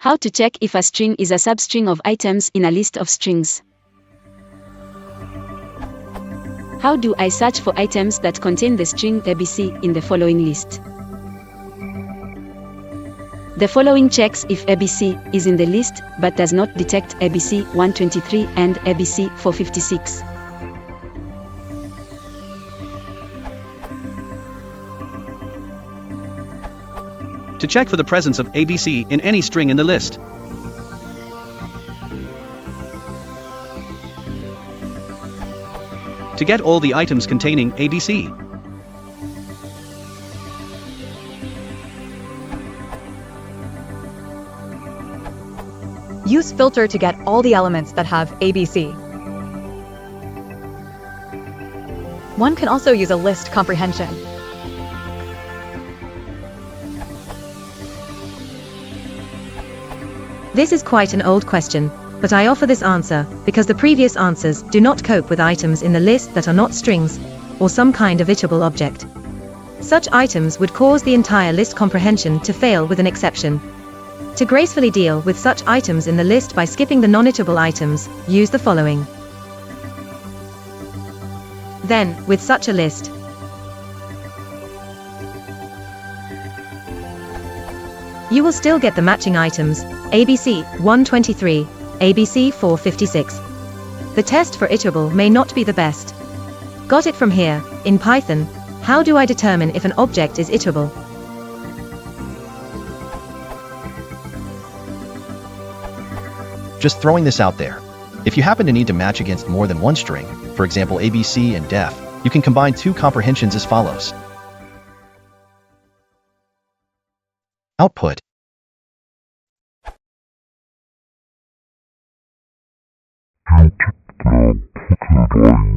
How to check if a string is a substring of items in a list of strings. How do I search for items that contain the string ABC in the following list? The following checks if ABC is in the list but does not detect ABC 123 and ABC 456. To check for the presence of ABC in any string in the list, to get all the items containing ABC, use filter to get all the elements that have ABC. One can also use a list comprehension. This is quite an old question, but I offer this answer because the previous answers do not cope with items in the list that are not strings or some kind of iterable object. Such items would cause the entire list comprehension to fail with an exception. To gracefully deal with such items in the list by skipping the non-iterable items, use the following. Then, with such a list, you will still get the matching items, ABC 123, ABC 456. The test for iterable may not be the best. Got it from here. In Python, how do I determine if an object is iterable? Just throwing this out there. If you happen to need to match against more than one string, for example ABC and def, you can combine two comprehensions as follows. Output. You could put it on